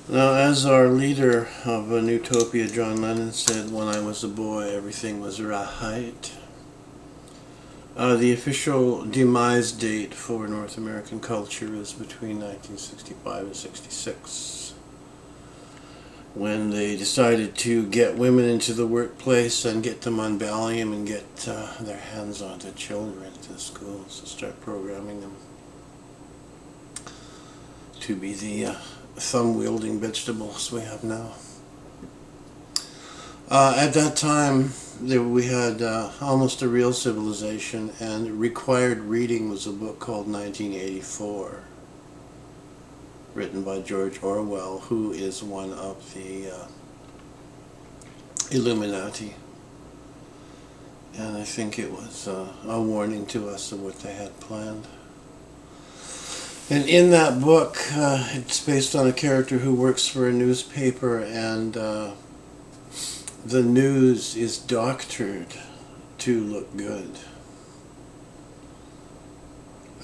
Now, as our leader of an utopia, John Lennon, said, when I was a boy, everything was right. The official demise date for North American culture is between 1965 and 66, when they decided to get women into the workplace and get them on Valium and get their hands onto children to the schools and start programming them to be the thumb-wielding vegetables we have now. At that time, we had almost a real civilization, and required reading was a book called 1984, written by George Orwell, who is one of the Illuminati. And I think it was a warning to us of what they had planned. And in that book, it's based on a character who works for a newspaper, and the news is doctored to look good.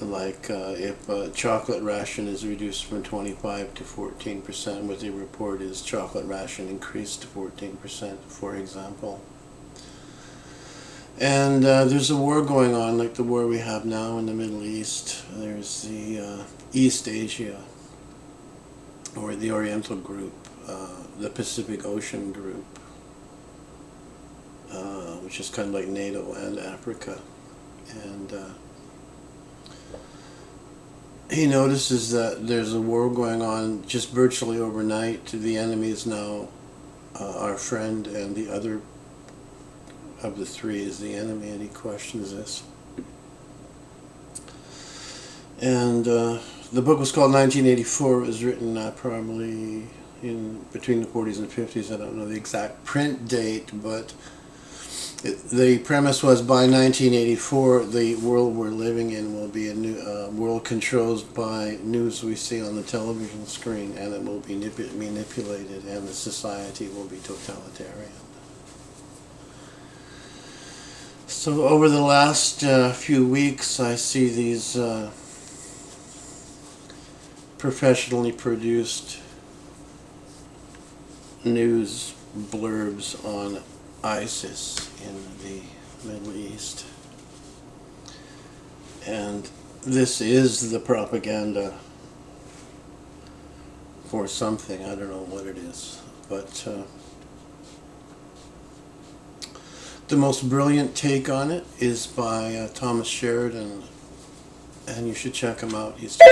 Like if a chocolate ration is reduced from 25 to 14%, what they report is chocolate ration increased to 14%, for example. And there's a war going on, like the war we have now in the Middle East. There's the East Asia, or the Oriental group, the Pacific Ocean group, which is kind of like NATO and Africa. And he notices that there's a war going on just virtually overnight. The enemy is now our friend, and the other of the three is the enemy, and he questions this. And the book was called 1984. It was written probably in between the 40s and 50s. I don't know the exact print date, but the premise was by 1984 the world we're living in will be a new world controlled by news we see on the television screen, and it will be manipulated, and the society will be totalitarian. So over the last few weeks, I see these professionally produced news blurbs on ISIS in the Middle East. And this is the propaganda for something. I don't know what it is, but the most brilliant take on it is by Thomas Sheridan, and you should check him out. He's just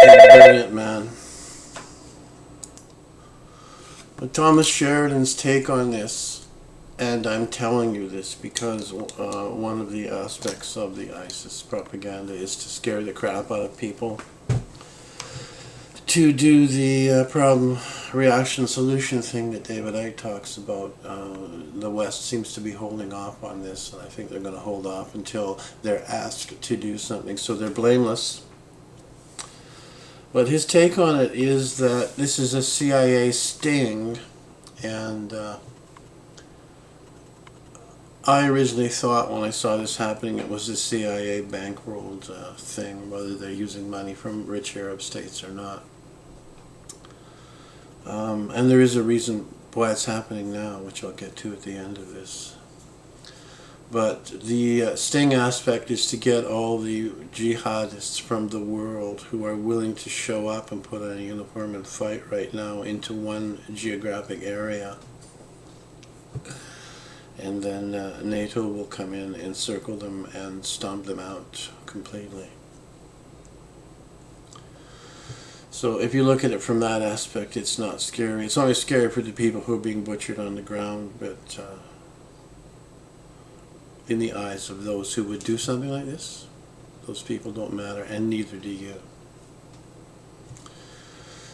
a brilliant man. But Thomas Sheridan's take on this, and I'm telling you this because one of the aspects of the ISIS propaganda is to scare the crap out of people, to do the problem reaction solution thing that David Icke talks about. The West seems to be holding off on this, and I think they're going to hold off until they're asked to do something. So they're blameless. But his take on it is that this is a CIA sting, and I originally thought when I saw this happening it was a CIA bankrolled thing, whether they're using money from rich Arab states or not. And there is a reason why it's happening now, which I'll get to at the end of this. But the sting aspect is to get all the jihadists from the world who are willing to show up and put on a uniform and fight right now into one geographic area. And then NATO will come in, encircle them, and stomp them out completely. So if you look at it from that aspect, it's not scary. It's only scary for the people who are being butchered on the ground, but in the eyes of those who would do something like this, those people don't matter, and neither do you.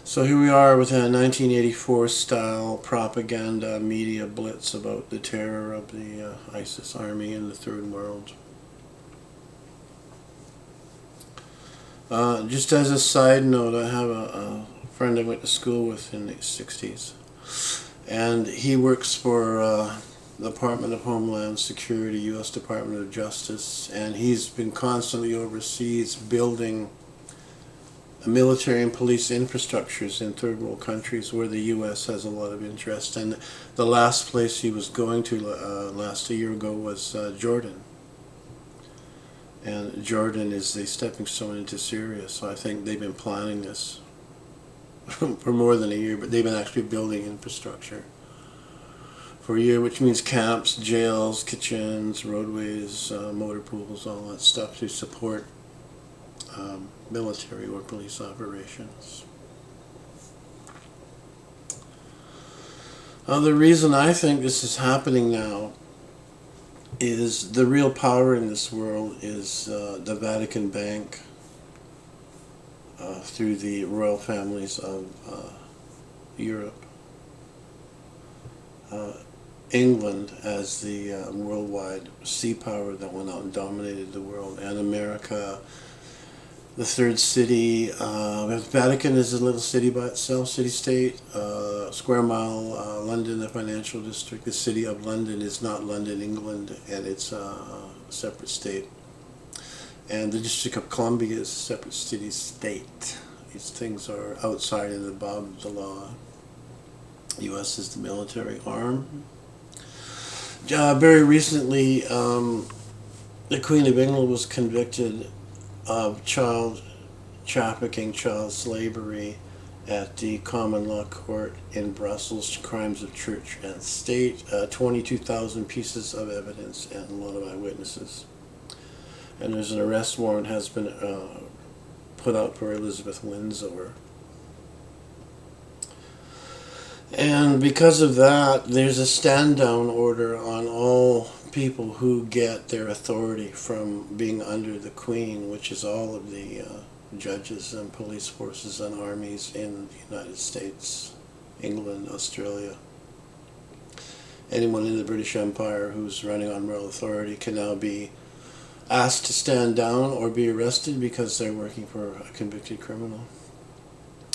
So here we are with a 1984 style propaganda media blitz about the terror of the ISIS army in the Third World. Just as a side note, I have a friend I went to school with in the 60s, and he works for the Department of Homeland Security, U.S. Department of Justice, and he's been constantly overseas building military and police infrastructures in third world countries where the U.S. has a lot of interest. And the last place he was going to last a year ago was Jordan. And Jordan is the stepping stone into Syria, so I think they've been planning this for more than a year, but they've been actually building infrastructure for a year, which means camps, jails, kitchens, roadways, motor pools, all that stuff to support military or police operations. The reason I think this is happening now is the real power in this world is the Vatican Bank through the royal families of Europe. England as the worldwide sea power that went out and dominated the world, and America, the third city. Vatican is a little city by itself, city-state, square mile, London, the financial district. The city of London is not London, England, and it's a separate state. And the District of Columbia is a separate city-state. These things are outside and above the law. U.S. is the military arm. Very recently, the Queen of England was convicted of child trafficking, child slavery at the common law court in Brussels, crimes of church and state, 22,000 pieces of evidence and a lot of eyewitnesses. And there's an arrest warrant has been put out for Elizabeth Windsor. And because of that, there's a stand-down order on all people who get their authority from being under the Queen, which is all of the judges and police forces and armies in the United States, England, Australia. Anyone in the British Empire who's running on royal authority can now be asked to stand down or be arrested because they're working for a convicted criminal.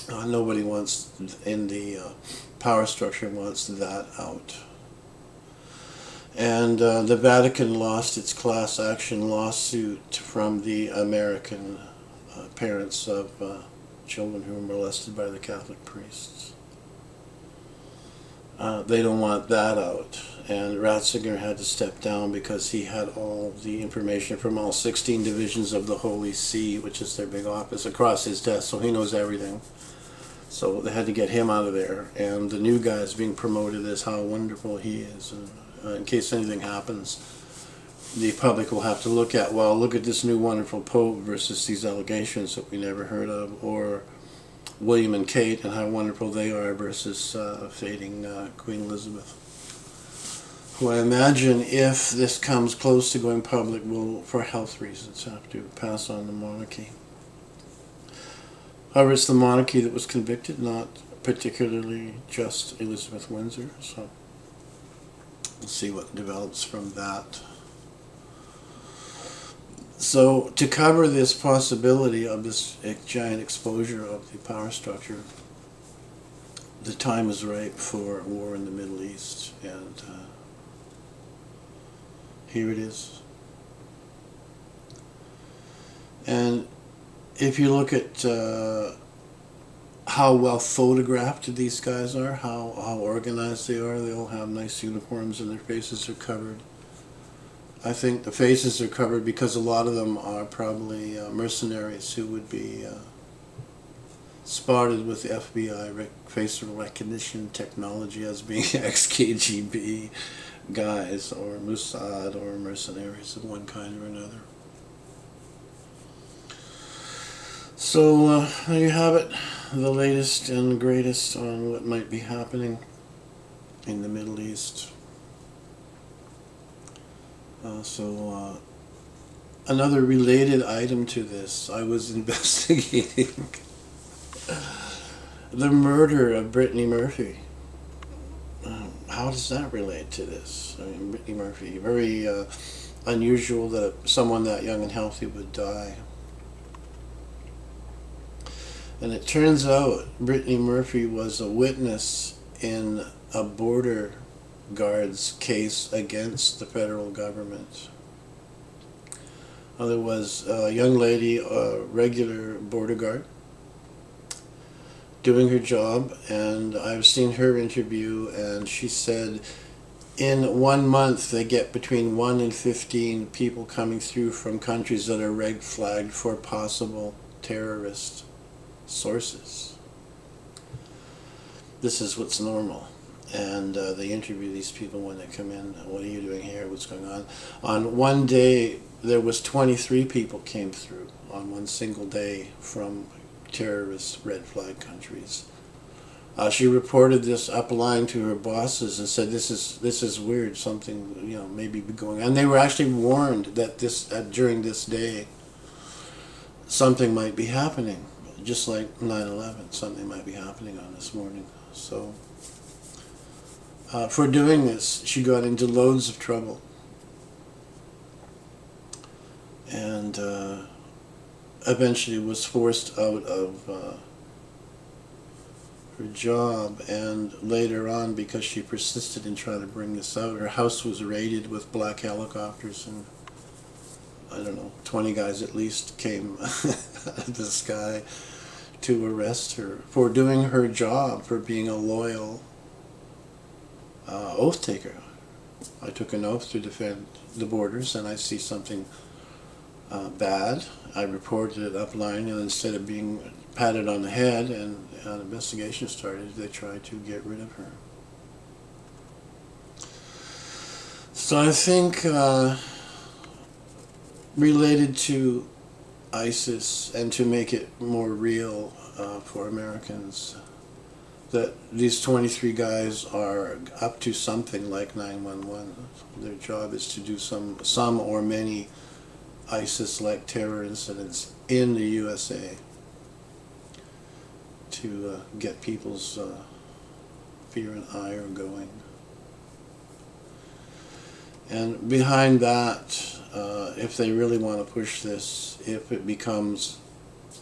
Nobody wants, in the power structure, wants that out. And the Vatican lost its class action lawsuit from the American parents of children who were molested by the Catholic priests. They don't want that out. And Ratzinger had to step down because he had all the information from all 16 divisions of the Holy See, which is their big office, across his desk, so he knows everything. So they had to get him out of there, and the new guy is being promoted as how wonderful he is. In case anything happens, the public will have to look at, well, look at this new wonderful Pope versus these allegations that we never heard of, or William and Kate and how wonderful they are versus fading Queen Elizabeth, who I imagine, if this comes close to going public, will, for health reasons, have to pass on the monarchy. However, it's the monarchy that was convicted, not particularly just Elizabeth Windsor, so we'll see what develops from that. So, to cover this possibility of this giant exposure of the power structure, the time is ripe for war in the Middle East, and here it is. And if you look at how well photographed these guys are, how organized they are, they all have nice uniforms and their faces are covered. I think the faces are covered because a lot of them are probably mercenaries who would be spotted with the FBI facial recognition technology as being ex-KGB guys or Mossad or mercenaries of one kind or another. So there you have it, the latest and the greatest on what might be happening in the Middle East. Another related item to this, I was investigating the murder of Brittany Murphy. How does that relate to this? I mean, Brittany Murphy, very unusual that someone that young and healthy would die. And it turns out Brittany Murphy was a witness in a border guard's case against the federal government. There was a young lady, a regular border guard, doing her job, and I've seen her interview, and she said in 1 month they get between 1 and 15 people coming through from countries that are red flagged for possible terrorist sources. This is what's normal. And they interview these people when they come in. What are you doing here? What's going on? On one day, there was 23 people came through on one single day from terrorist red flag countries. She reported this upline to her bosses and said, "This is weird. Something maybe be going on." And they were actually warned that during this day, something might be happening, just like 9/11. Something might be happening on this morning. So. For doing this, she got into loads of trouble. And eventually was forced out of her job. And later on, because she persisted in trying to bring this out, her house was raided with black helicopters, and I don't know, 20 guys at least came out of the sky to arrest her for doing her job, for being a loyal oath taker. I took an oath to defend the borders, and I see something bad. I reported it upline, and instead of being patted on the head and an investigation started, they tried to get rid of her. So I think related to ISIS, and to make it more real for Americans, that these 23 guys are up to something like 911. Their job is to do some or many ISIS-like terror incidents in the USA to get people's fear and ire going. And behind that, if they really want to push this, if it becomes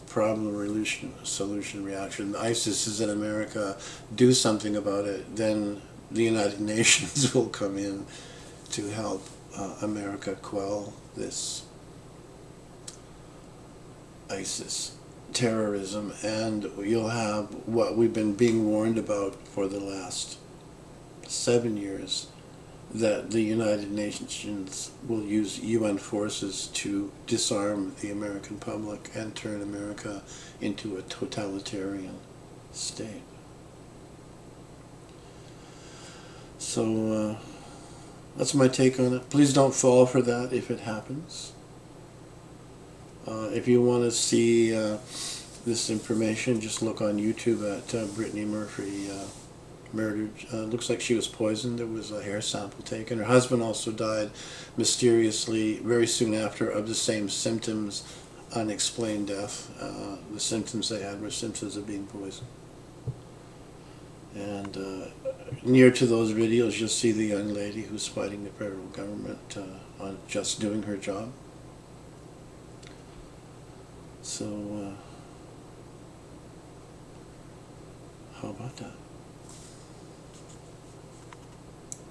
problem, solution, reaction, ISIS is in America, do something about it, then the United Nations will come in to help America quell this ISIS terrorism, and you'll have what we've been being warned about for the last 7 years, that the United Nations will use UN forces to disarm the American public and turn America into a totalitarian state. So that's my take on it. Please don't fall for that if it happens. If you want to see this information, just look on YouTube at Brittany Murphy murdered. Looks like she was poisoned. There was a hair sample taken. Her husband also died mysteriously very soon after of the same symptoms, unexplained death. The symptoms they had were symptoms of being poisoned. And near to those videos, you'll see the young lady who's fighting the federal government on just doing her job. So, how about that?